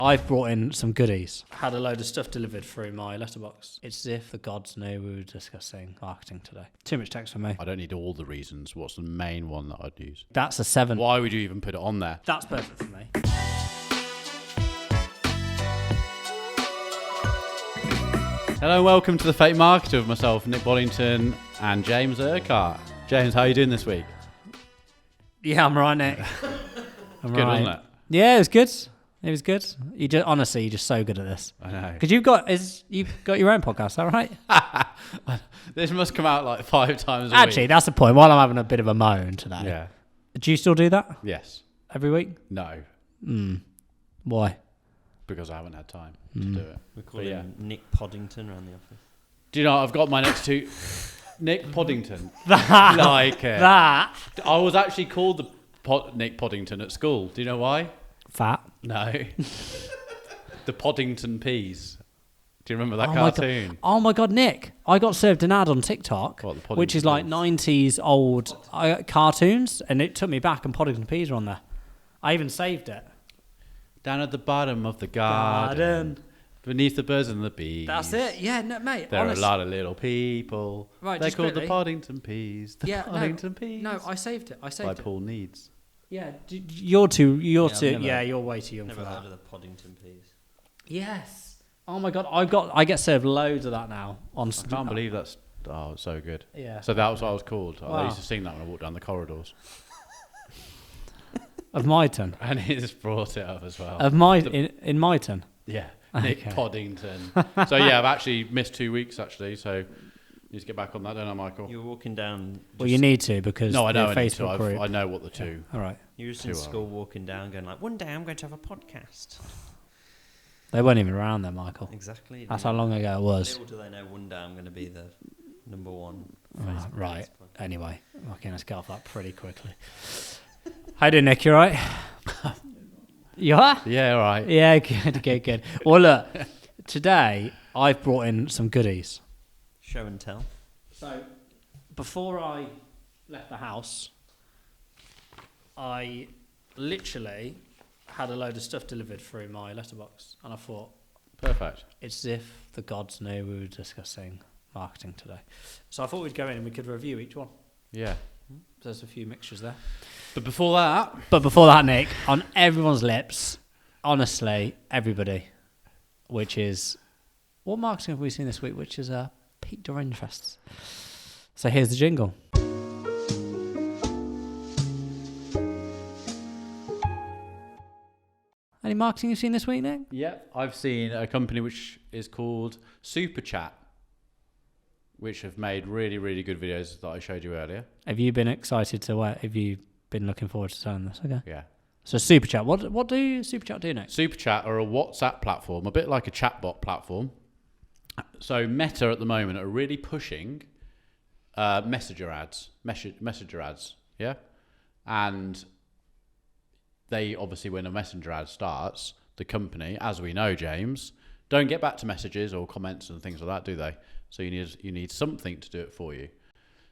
I've brought in some goodies. Had a load of stuff delivered through my letterbox. It's as if the gods knew we were discussing marketing today. Too much text for me. I don't need all the reasons. What's the main one that I'd use? That's a 7. Why would you even put it on there? That's perfect for me. Hello and welcome to the Fake Marketer with myself, Nick Poddington, and James Urquhart. James, how are you doing this week? Yeah, I'm right, Nick. I'm Good, right. wasn't it? Yeah, it was good. It was good. Honestly, you're just so good at this. I know. Because you've got your own podcast, is that right? This must come out like 5 times a Actually, week. that's the point. While I'm having a bit of a moan today. Yeah. Do you still do that Yes. every week? No. Why? Because I haven't had time to do it. We call him Nick Poddington around the office. Do you know, I've got my next two... Nick Poddington. That. Like it. That. I was actually called Nick Poddington at school. Do you know why? Fat. No. The Poddington Peas. Do you remember that cartoon? Oh my God, Nick. I got served an ad on TikTok, which is like 90s old cartoons, and it took me back, and Poddington Peas are on there. I even saved it. Down at the bottom of the garden. Beneath the birds and the bees. That's it. Yeah, no, mate. There are a lot of little people. Right, They're just called quickly. the Poddington Peas. The Poddington Peas. No, I saved it. By Paul Needs. Yeah, you're too. never- You're way too young Never for that. heard of the Poddington Peas. Yes. Oh my God, I get served loads of that now. I can't believe that's it's so good. Yeah. So that was what I was called. I Wow. used to sing that when I walked down the corridors. Of Myton. And he just brought it up as well. In Myton. Yeah. Okay. Nick Poddington. So yeah, I've actually missed 2 weeks actually, so need to get back on that, don't I, Michael? You were walking down. Well, you need to because No, I know the I need to. Facebook group. I know what the two. All right. You were just Two in are. school walking down, going like, "One day I'm going to have a podcast." They weren't even around then, Michael. Exactly. That's how long ago it was. Little do they know, one day I'm going to be the number one. Right. Anyway, okay, let's get off that pretty quickly. How you doing, Nick? You all right? You are? Yeah, all right. Yeah, good. Well, look, today I've brought in some goodies. Show and tell. So, before I left the house, I literally had a load of stuff delivered through my letterbox, and I thought, Perfect. it's as if the gods knew we were discussing marketing today. So I thought we'd go in and we could review each one. Yeah. There's a few mixtures there. But before that, But before that, Nick, on everyone's lips, honestly, everybody, which is, what marketing have we seen this week, which is piqued our interests? So here's the jingle. Any marketing you've seen this week, Nick? I've seen a company which is called Super Chat, which have made really, really good videos that I showed you earlier. Have you been excited to wait? Have you been looking forward to selling this? Okay. Yeah. So Super Chat, what do Super Chat do next? Super Chat are a WhatsApp platform, a bit like a chatbot platform. So Meta at the moment are really pushing messenger ads, yeah? And they obviously, when a messenger ad starts, the company, as we know, James, don't get back to messages or comments and things like that, do they? So you need something to do it for you.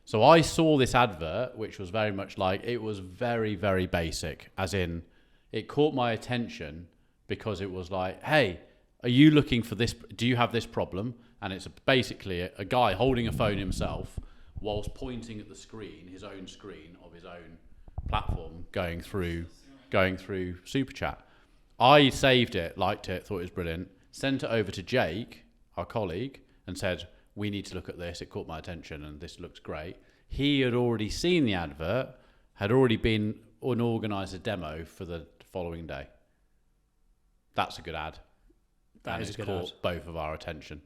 So I saw this advert, which was very much like, it was very, very basic, as in it caught my attention because it was like, hey, are you looking for this? Do you have this problem? And it's basically a guy holding a phone himself whilst pointing at the screen, his own screen of his own platform, going through Super Chat. I saved it, liked it, thought it was brilliant, sent it over to Jake, our colleague, and said, we need to look at this. It caught my attention and this looks great. He had already seen the advert, had already been and organised a demo for the following day. That's a good ad. That is a good ad. It's caught both of our attention.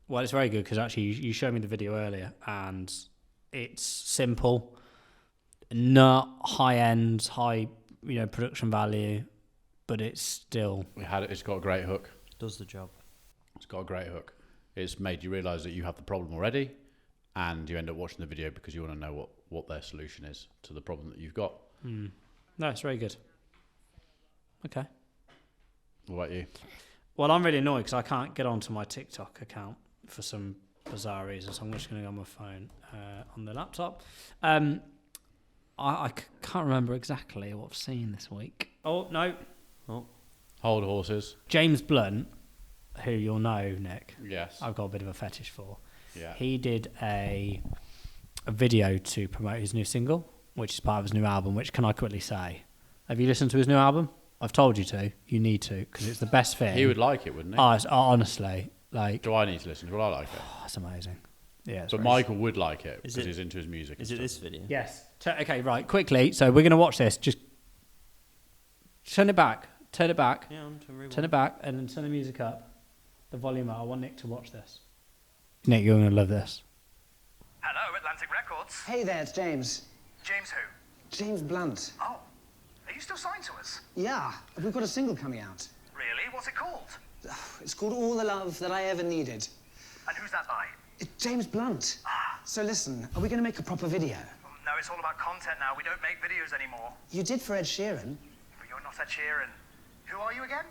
Well, it's very good because actually you showed me the video earlier and it's simple, not high-end, high production value, but it's still... It's got a great hook. Does the job. It's got a great hook. It's made you realise that you have the problem already and you end up watching the video because you want to know what their solution is to the problem that you've got. No, it's very good. Okay. What about you? Well, I'm really annoyed because I can't get onto my TikTok account for some bizarre reason, so I'm just going to go on my phone on the laptop. I can't remember exactly what I've seen this week. Oh, no. Oh. Hold horses. James Blunt, who you'll know, Nick. Yes. I've got a bit of a fetish for. Yeah. He did a video to promote his new single, which is part of his new album. Which, can I quickly say, have you listened to his new album? I've told you to. You need to, because it's the best thing. He would like it, wouldn't he? Oh, honestly, like. Do I need to listen to it? Well, I like it. Oh, it's amazing. Yeah. It's But very- Michael would like it because he's into his music. Is it this video? Yes. Okay, right. Quickly. So we're gonna watch this. Just turn it back. Turn it back. Yeah, on to rewind. Turn it back, and then turn the music up, the volume up. I want Nick to watch this. Nick, you're gonna love this. Hello, Atlantic Records. Hey there, it's James. James who? James Blunt. Oh, are you still signed to us? Yeah, we've got a single coming out. Really? What's it called? It's called All the Love That I Ever Needed. And who's that by? It's James Blunt. So listen, are we going to make a proper video? No, it's all about content now. We don't make videos anymore. You did for Ed Sheeran. But you're not Ed Sheeran. Who are you again?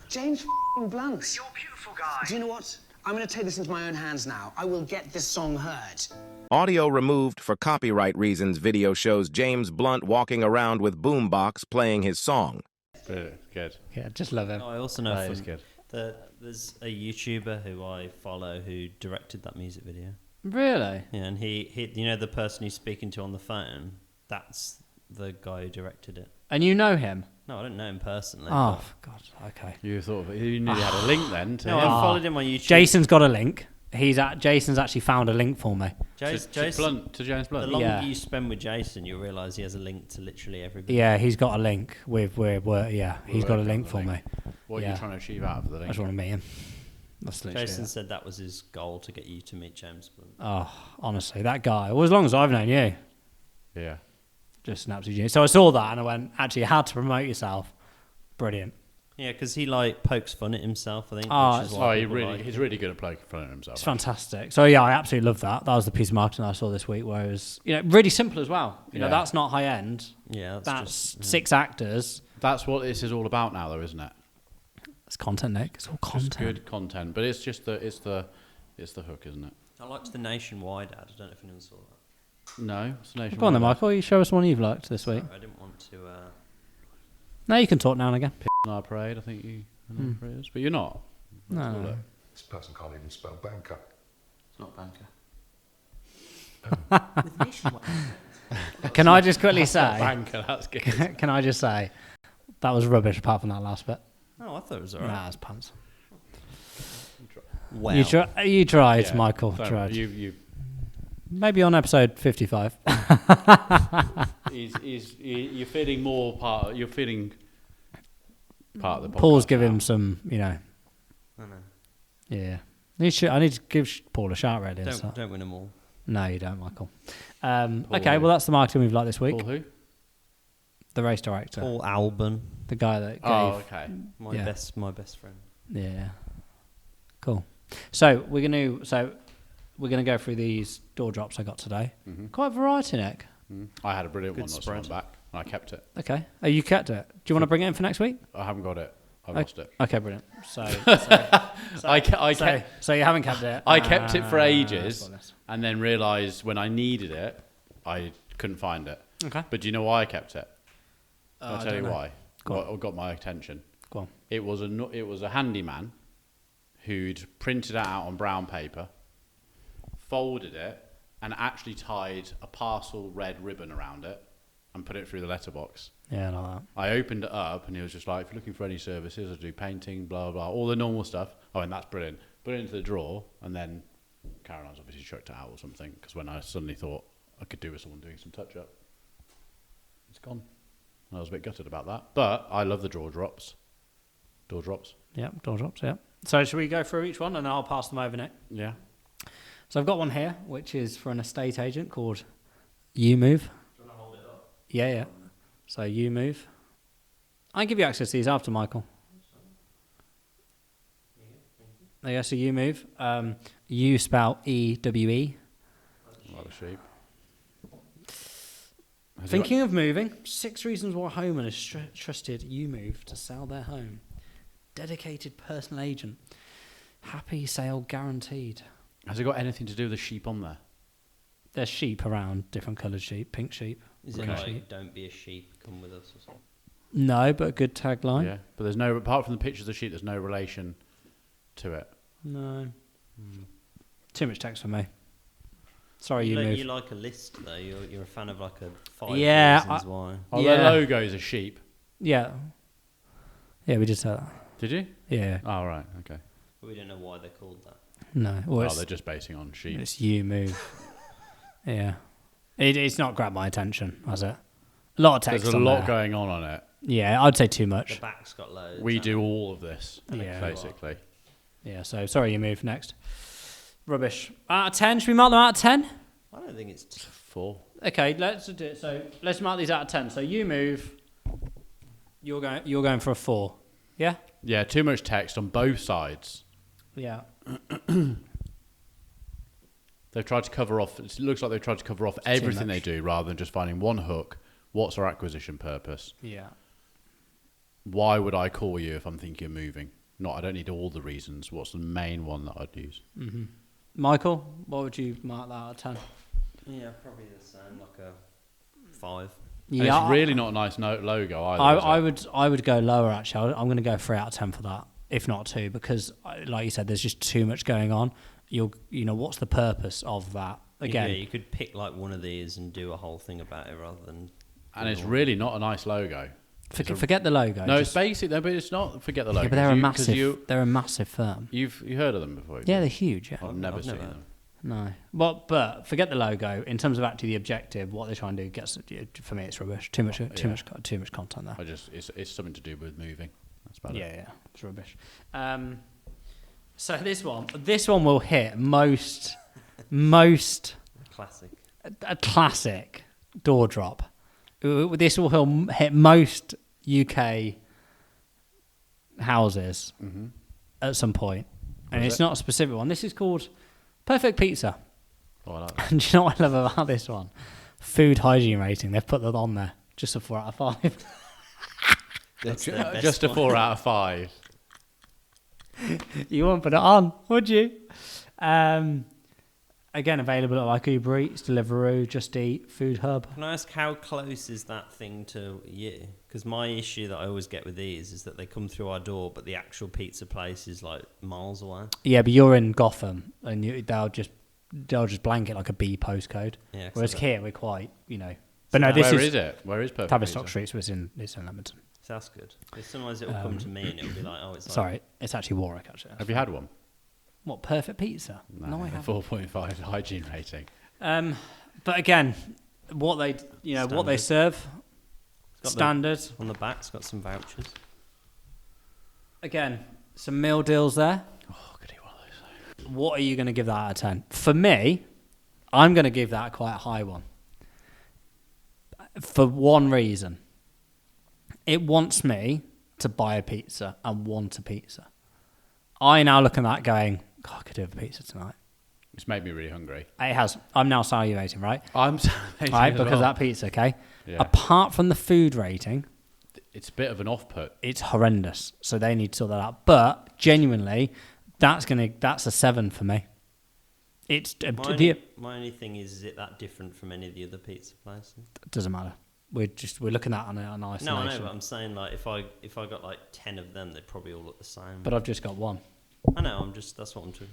James Blunt. You're a beautiful guy. Do you know what? I'm going to take this into my own hands now. I will get this song heard. Audio removed for copyright reasons. Video shows James Blunt walking around with boombox playing his song. Good. Yeah, just love him. I also know That is from good. there's a YouTuber who I follow who directed that music video. Really? Yeah, and he you know the person he's speaking to on the phone, that's the guy who directed it. And you know him? No, I don't know him personally. Oh, but- for God. Okay. You thought you nearly had a link then. To No, I followed him on YouTube. Jason's got a link. Jason's actually found a link for me. Jason, to James the Blunt. longer Yeah. you spend with Jason, you'll realise he has a link to literally everybody. Yeah, he's got a link with he's got a working link on for the me. link. What are Yeah. you trying to achieve out of the I link? just want to meet him. That's literally Jason it. said that was his goal, to get you to meet James Blunt. Oh, honestly, that guy. Well, as long as I've known you, Yeah. just an absolute genius. So I saw that and I went, actually, how to promote yourself. Brilliant. Yeah, because he like pokes fun at himself, I think. Oh, which is it's- why Oh, people like he's him. really good at playing in front of himself. It's fantastic. So yeah, I absolutely love that. That was the piece of marketing I saw this week, where it was, really simple as well. You know, Yeah. that's not high end. Yeah, That's just, 6 actors. That's what this is all about now, though, isn't it? It's content, Nick. It's all Just content. good content, but it's just the hook, isn't it? I liked the nationwide ad. I don't know if anyone saw that. No, it's nationwide. Go on then, Michael. You show us one you've liked this week. Sorry, I didn't want to. No, you can talk now and again. In our parade, I think you. In our parade is, but you're not. No. Let's have a look. This person can't even spell banker. It's not banker. Can I just quickly say? Banker, that's good. Can I just say that was rubbish apart from that last bit? Oh, I thought it was alright. Nah, it's pants. Well, You tried, Yeah, Michael. fair Tried. You. Maybe on episode 55. You're feeling more part. You're feeling part of the podcast. Paul's give now. him some, I know. Yeah. I need to give Paul a shout, really. and stuff. Don't win them all. No, you don't, Michael. Paul Okay, who? well, that's the marketing we've liked this week. Paul who? The race director. Paul Alban, The guy that gave. Oh, okay. my Yeah. best friend. Yeah. Cool. So we're gonna go through these door drops I got today. Mm-hmm. Quite a variety, Nick. I had a brilliant Good one last spread. time back, and I kept it. Okay. Oh, you kept it. Do you want to bring it in for next week? I haven't got it. I lost it. Okay, brilliant. So I you haven't kept it. I kept it for ages, that's and then realised when I needed it, I couldn't find it. Okay. But do you know why I kept it? I I'll tell you don't know. why. Go on. What got my attention? Go on. It was a handyman who'd printed it out on brown paper, folded it, and actually tied a parcel red ribbon around it and put it through the letterbox. Yeah, I know I opened it up and he was just like, if you're looking for any services, I do painting, blah, blah, all the normal stuff. Oh, and that's brilliant. Put it into the drawer, and then Caroline's obviously chucked it out or something, because when I suddenly thought I could do with someone doing some touch-up, it's gone. And I was a bit gutted about that. But I love the door drops. Door drops. that. Yep, door drops, yep. So should we go through each one and then I'll pass them over, Nick? Yeah. So I've got one here, which is for an estate agent called You Move. Do you want to hold it up? Yeah. So You Move. I can give you access to these after, Michael. There you go, so You Move. You spell E-W-E. A lot of sheep. Thinking of moving? 6 reasons why homeowners trusted You Move to sell their home. Dedicated personal agent. Happy sale guaranteed. Has it got anything to do with the sheep on there? There's sheep around, different coloured sheep, pink sheep. Is it green like, sheep. don't be a sheep, come with us or something? No, but a good tagline. Yeah, but there's no, apart from the pictures of the sheep, there's no relation to it. No. Too much text for me. Sorry, you you move. like a list though. You're a fan of like a 5 reasons why. Oh, Yeah. their logo is a sheep. Yeah. Yeah, we just said that. Did you? Yeah. Oh, right. Okay. But we don't know why they're called that. No. Well, Oh, they're just basing on sheep. it's you move. Yeah. It's not grabbed my attention, has it? A lot of text. There's a on lot there. going on it. Yeah, I'd say too The much. back's got loads. We hasn't do it? all of this, Yeah. basically. Yeah, so sorry, you move next. Rubbish. Out of 10, should we mark them out of 10? I don't think it's. 4. Okay, let's do it. So let's mark these out of 10. So you move. You're going for a 4. Yeah? Yeah, too much text on both sides. Yeah. They've tried to cover off. It looks like they've tried to cover off everything they much. do, rather than just finding one hook. What's our acquisition purpose? Yeah. Why would I call you if I'm thinking of moving? Not, I don't need all the reasons. What's the main one that I'd use? Michael, what would you mark that out of 10? Yeah, probably the same. Like a 5. And Yeah, it's really not a nice logo either. is it? I would go lower actually. I'm going to go 3 out of 10 for that, if not 2, because like you said, there's just too much going on. You know, what's the purpose of that? Again, Yeah, you could pick like one of these and do a whole thing about it rather than. And it's really not a nice logo. forget the logo. No, just- it's basic though, but it's not. Forget the logo. Yeah, but they're a 'cause massive. They're a massive firm. You've heard of them before? Yeah, they're huge. Yeah. I've never I've seen never- them. No. Well, but forget the logo. In terms of actually the objective, what they're trying to do gets for me. It's rubbish. Too much content there. It's something to do with moving. That's about it. Yeah, it's rubbish. So this one will hit most Classic. a classic door drop. This will hit most UK houses at some point, and is it's it? not a specific one. This is called Perfect Pizza. Oh, I like that. And do you know what I love about this one? Food hygiene rating. They've put that on there. Just a 4 out of 5. That's their best Just a one. 4 out of 5. You won't put it on, would you? Again, available at like Uber Eats, Deliveroo, Just Eat, Food Hub. Can I ask how close is that thing to you? Because my issue that I always get with these is that they come through our door, but the actual pizza place is like miles away. Yeah, but you're in Gotham, and they'll just blanket like a B postcode. Yeah, 'cause Whereas I don't- here we're quite, But no, this Where is is it? Where is Perfect Tavistock Pizza? Street, so it's in Leamington. So that's good. Because sometimes it'll come to me and it'll be like, oh, it's like, Sorry, it's actually Warwick. Actually, Have you had one? what Perfect Pizza? No, I haven't. 4.5 hygiene rating. But again, what they serve, got the- standard. on the back, it's got some vouchers. Again, some meal deals there. Oh, could eat one of those. What are you going to give that out of 10? For me, I'm going to give that quite a high one. For one reason. It wants me to buy a pizza and want a pizza. I now look at that going, God, I could have a pizza tonight. It's made me really hungry. It has. I'm now salivating, right? I'm Right, because of that pizza, okay? Yeah. Apart from the food rating, It's a bit of an off-put. it's horrendous. So they need to sort that out. But genuinely, that's a 7 for me. It's My only thing is it that different from any of the other pizza places? doesn't matter. We're looking at it on isolation. No, I know, but I'm saying like if I got like 10 of them, they'd probably all look the same. But I've just got one. I know, that's what I'm doing.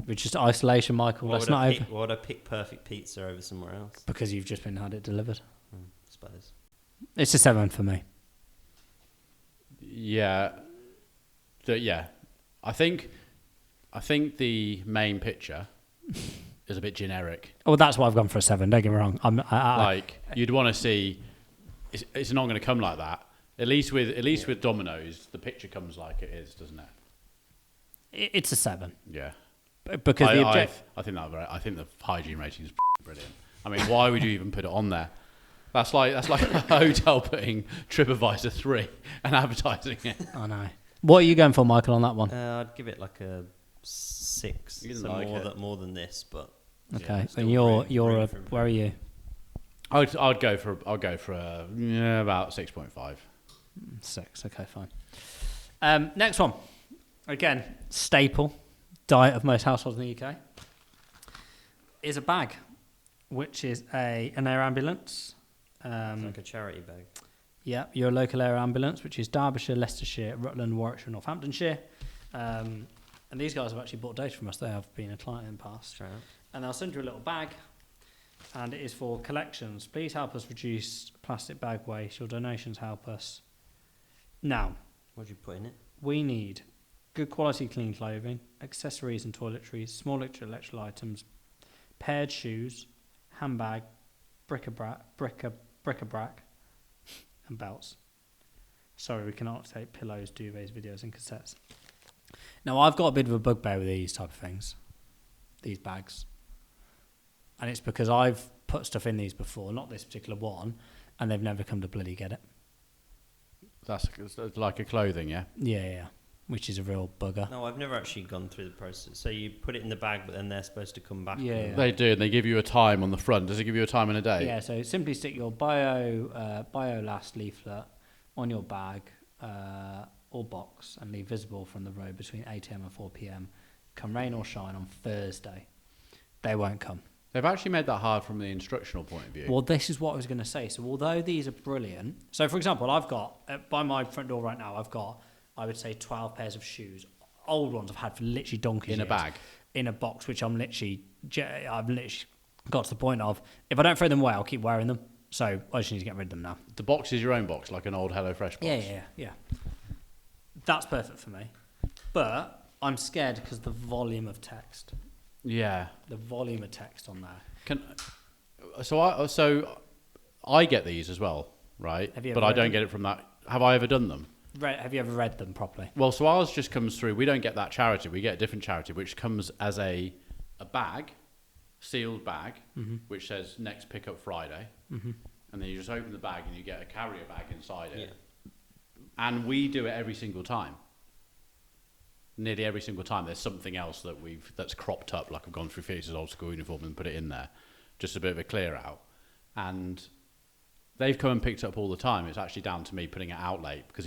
It's just isolation, Michael. Why That's would not I over. pick, why would I pick Perfect Pizza over somewhere else? Because you've just been had it delivered. I suppose. It's a 7 for me. Yeah. I think the main picture is a bit generic. Well, that's why I've gone for a 7. Don't get me wrong. Like you'd want to see. It's not going to come like that. At least with Domino's, the picture comes like it is, doesn't it? It's a 7. Yeah. Because the I object. think the hygiene rating is brilliant. I mean, why would you even put it on there? That's like a hotel putting TripAdvisor 3 and advertising it. I know. What are you going for, Michael, on that one? I'd give it like a 6. You didn't So like more than this, but Okay, still and you're room for where are you? I'd go for about 6.5. 6. Okay, fine. Next one. Again, staple diet of most households in the UK is a bag, which is an air ambulance. it's like a charity bag. Yeah, your local area ambulance, which is Derbyshire, Leicestershire, Rutland, Warwickshire, Northamptonshire. And these guys have actually bought data from us. They have been a client in the past. Straight up. And they'll send you a little bag, and it is for collections. Please help us reduce plastic bag waste. Your donations help us. Now, What do you put in it? we need good quality clean clothing, accessories and toiletries, small electrical items, paired shoes, handbag, bric-a-brac, and belts. Sorry, we cannot take pillows, duvets, videos and cassettes. Now, I've got a bit of a bugbear with these type of things, these bags. And it's because I've put stuff in these before, not this particular one, and they've never come to bloody get it. That's like a clothing, yeah? Yeah, which is a real bugger. No, I've never actually gone through the process. So you put it in the bag, but then they're supposed to come back. Yeah. They do, and they give you a time on the front. Does it give you a time in a day? Yeah, so simply stick your bio last leaflet on your bag or box and leave visible from the road between 8 a.m. and 4 p.m. Come rain or shine on Thursday. They won't come. They've actually made that hard from the instructional point of view. Well, this is what I was going to say. So although these are brilliant, so for example, I've got, by my front door right now, I've got, I would say 12 pairs of shoes. Old ones I've had for literally donkey's In a years. bag? In a box, which I've literally got to the point of, if I don't throw them away, I'll keep wearing them. So I just need to get rid of them now. The box is your own box, like an old HelloFresh box. Yeah. That's perfect for me. But I'm scared because of the volume of text. Yeah. The volume of text on there. So I get these as well, right? Have you but ever I read don't them? get it from that. Have I ever done them? Have you ever read them properly? Well, so ours just comes through. We don't get that charity. We get a different charity, which comes as a bag, sealed bag, which says next pickup Friday. And then you just open the bag and you get a carrier bag inside it. And we do it every single time. Nearly every single time there's something else that's cropped up, like I've gone through Felix's old school uniform and put it in there. Just a bit of a clear out. And they've come and picked it up all the time. It's actually down to me putting it out late because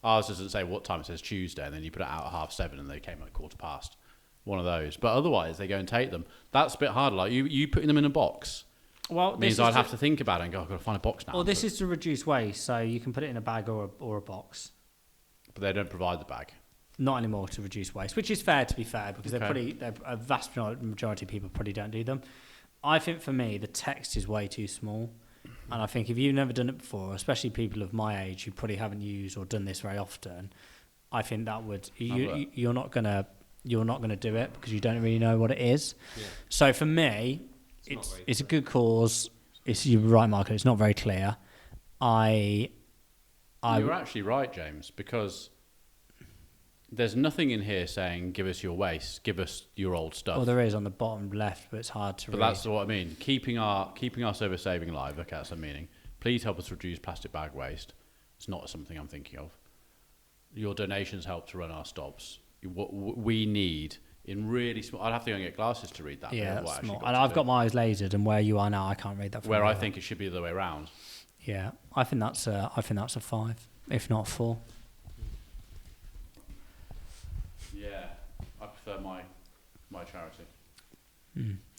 ours doesn't say what time, it says Tuesday, and then you put it out at 7:30 and they came at 7:15. One of those. But otherwise they go and take them. That's a bit harder. Like you putting them in a box. Well, means I'd have to think about it and go, I've got to find a box now. Well, this is to reduce waste, so you can put it in a bag or a box. But they don't provide the bag. Not anymore to reduce waste, which is fair, to be fair, because Okay. they're a vast majority of people probably don't do them. I think for me, the text is way too small. And I think if you've never done it before, especially people of my age who probably haven't used or done this very often, I think that would you're not gonna do it because you don't really know what it is. Yeah. So for me, it's a good cause. You're right, Michael. It's not very clear. You're actually right, James, because there's nothing in here saying give us your waste, give us your old stuff. Well, there is on the bottom left, but it's hard to read. But that's what I mean. Keeping our service saving alive. Okay, that's the meaning. Please help us reduce plastic bag waste. It's not something I'm thinking of. Your donations help to run our stops. What we need in really small. I'd have to go and get glasses to read that. Yeah, that's actually small. got And to I've do. got my eyes lasered, and where you are now, I can't read that. From Where I there. think it should be the other way around. Yeah, I think that's a 5, if not 4. Yeah, I prefer my charity,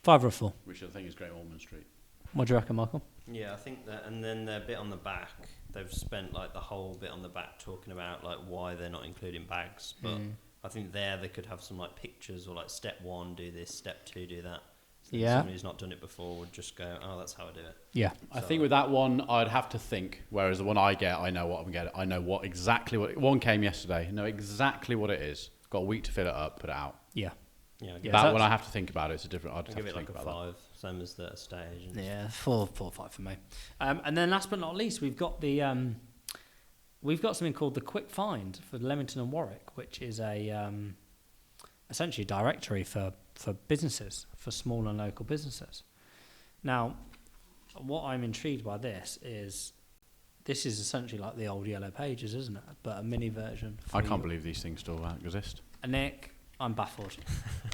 5 or 4. which I think is Great Ormond Street. What do you reckon, Michael? Yeah, I think that, and then the bit on the back, they've spent like the whole bit on the back talking about like why they're not including bags. But I think they could have some like pictures or like step 1 do this, step 2 do that. So Yeah. Someone who's not done it before would just go, oh, that's how I do it. Yeah. I think with that one, I'd have to think. Whereas the one I get, I know what I'm getting. I know exactly what. One came yesterday. I know exactly what it is. Got a week to fill it up, put it out. Yeah. Yeah, Yeah, That so one I have to think about it. It's a different. I'd I'll have give to it think like a about 5, same as the estate agents. Yeah, 4 or 5 for me. And then last but not least, we've got we've got something called the Quick Find for Leamington and Warwick, which is a essentially a directory for businesses, for small and local businesses. Now, what I'm intrigued by this is essentially like the old Yellow Pages, isn't it? But a mini version. that. I can't believe these things still exist. Nick, I'm baffled.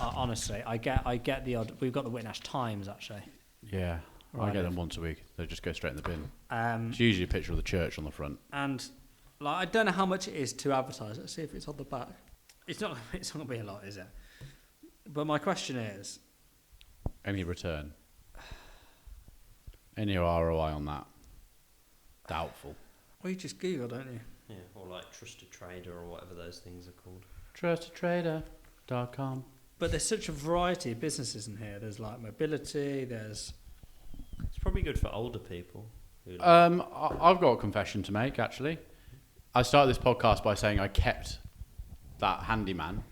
Honestly, I get the odd. We've got the Whitnash Times actually. Yeah, I Right. get them once a week. They just go straight in the bin. Um, It's usually a picture of the church on the front. And like, I don't know how much it is to advertise. Let's see if it's on the back. It's not. It's not gonna be a lot, is it? But my question is, Any return? Any ROI on that? Doubtful. Well, you just Google, don't you? Yeah, or like Trusted Trader or whatever those things are called. TrustedTrader.com. But there's such a variety of businesses in here. There's like mobility. There's It's probably good for older people. Who I've got a confession to make, actually. I started this podcast by saying I kept that handyman.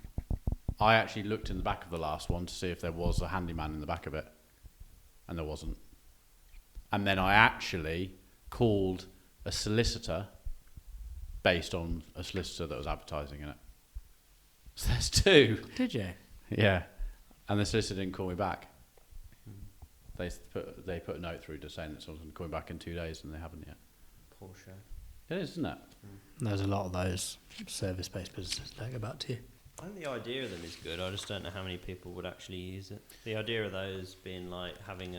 I actually looked in the back of the last one to see if there was a handyman in the back of it, and there wasn't. And then I actually called a solicitor based on a solicitor that was advertising in it. So there's two. Did you? Yeah. And the solicitor didn't call me back. They put a note through just saying that someone's going to call me back in 2 days, and they haven't yet. Poor show. It is, isn't it? There's a lot of those service-based businesses that don't get back to you. I think the idea of them is good. I just don't know how many people would actually use it. The idea of those being like having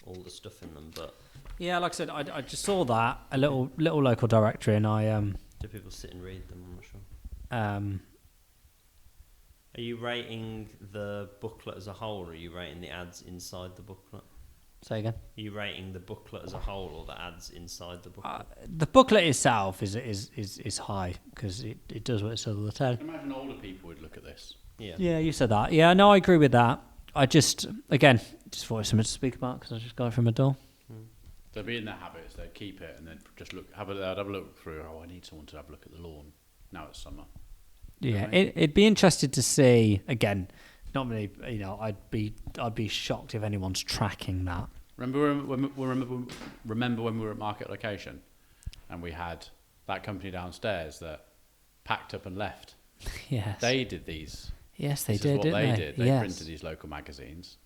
all the stuff in them, but Yeah, like I said, I just saw that a little local directory, and I do people sit and read them? I'm not sure. Are you rating the booklet as a whole, or are you rating the ads inside the booklet? Say again. Are you rating the booklet as a whole, or the ads inside the booklet? The booklet itself is high because it does what it says all the time. Imagine older people would look at this. Yeah. Yeah, you said that. Yeah, no, I agree with that. I just thought it was something to speak about because I just got it from my door. They'd be in their habits. They'd keep it and then just look. I'd have a look through. Oh, I need someone to have a look at the lawn. Now it's summer. Yeah, Right. it'd be interested to see again. Not many, I'd be shocked if anyone's tracking that. Remember when we were at Market Location, and we had that company downstairs that packed up and left. Yes. They did these. Yes, they This did. is what didn't they they did. They yes. printed these local magazines.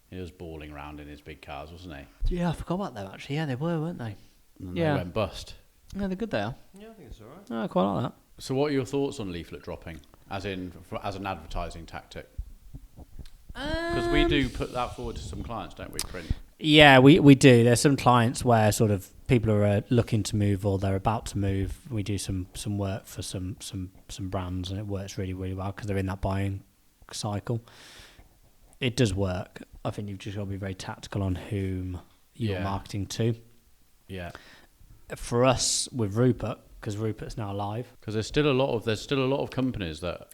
He was balling around in his big cars, wasn't he? Yeah, I forgot about them actually. Yeah, they were, weren't they? And then Yeah. they went bust. No, they're good. They are. Yeah, I think it's alright. No, I quite like that. So, what are your thoughts on leaflet dropping, as an advertising tactic? Because we do put that forward to some clients, don't we? Print. Yeah, we do. There's some clients where sort of people are looking to move or they're about to move. We do some work for some brands, and it works really, really well because they're in that buying cycle. It does work. I think you've just got to be very tactical on whom you're Yeah. marketing to. Yeah. For us, with Rupert, because Rupert's now live. Because there's still a lot of companies that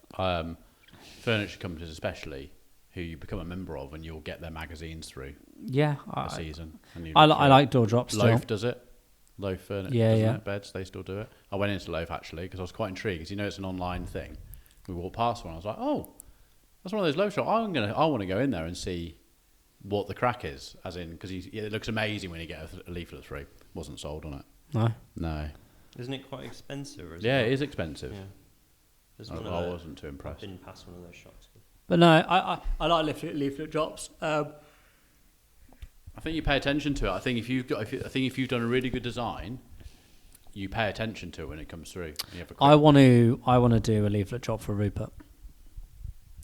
furniture companies especially who you become a member of and you'll get their magazines through Yeah, a season. And you I look through it. like door drops. Loaf Still. does it. Loaf furniture, Yeah, doesn't yeah. it? Beds, they still do it. I went into Loaf actually because I was quite intrigued because it's an online thing. We walked past one. I was like, oh, that's one of those Loaf shops. I want to go in there and see what the crack is. As in, because it looks amazing when you get a leaflet through. Wasn't sold on it. No. No. Isn't it quite expensive? Or is Yeah, it it is expensive. Yeah. There's I one of those- wasn't too I've impressed. been past one of those shops. But no, I like leaflet drops. I think you pay attention to it. I think if you've done a really good design, you pay attention to it when it comes through. You have a I quick- want to do a leaflet drop for Rupert.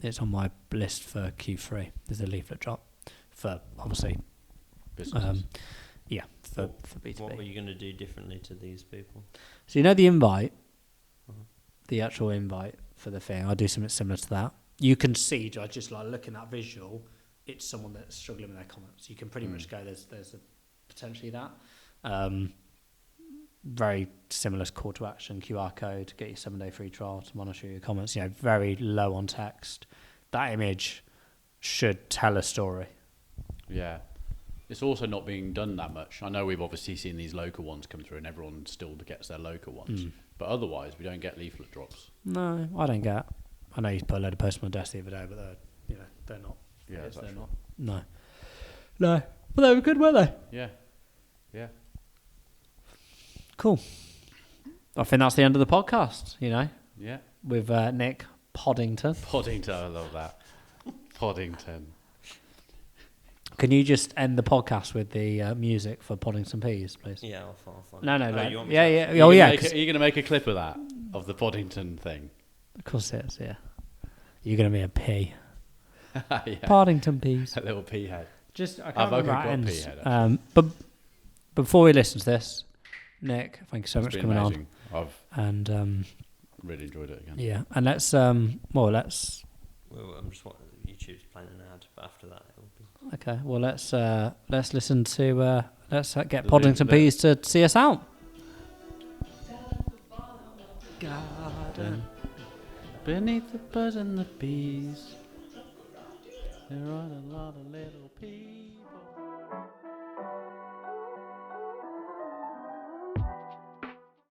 It's on my list for Q3. There's a leaflet drop for obviously, businesses. for B2B. What were you going to do differently to these people? So the invite, the actual invite for the thing. I'll do something similar to that. You can see, just like looking at that visual, it's someone that's struggling with their comments. You can pretty much go, there's potentially that. Very similar call to action, QR code, get your 7-day free trial to monitor your comments. Very low on text. That image should tell a story. Yeah. It's also not being done that much. I know we've obviously seen these local ones come through and everyone still gets their local ones. But otherwise, we don't get leaflet drops. No, I don't get. I know you put a load of posts on my desk the other day, but they're not. Yeah, that's they're true. not. No, but they were good, weren't they? Yeah. Yeah. Cool. I think that's the end of the podcast. Yeah. With Nick Poddington. Poddington, I love that. Poddington. Can you just end the podcast with the music for Poddington Peas, please? Yeah, I'll find No, it. like, you want me yeah, to- yeah. Oh, yeah. Are you going to make a clip of that? Of the Poddington thing? Of course it is. Yeah. You're gonna be a P. Yeah. Poddington Peas. A little pea head. Just I I've can't remember got how it ends. P head, But before we listen to this, Nick, thank you so It's much been for coming amazing. I've on. And really enjoyed it again. yeah, and let's Well, I'm just YouTube's playing an ad, but after that it'll be. okay. Well, let's listen to let's get The Poddington Leaflet. Peas to see us out. garden. Beneath the birds and the bees, there are a lot of little peas.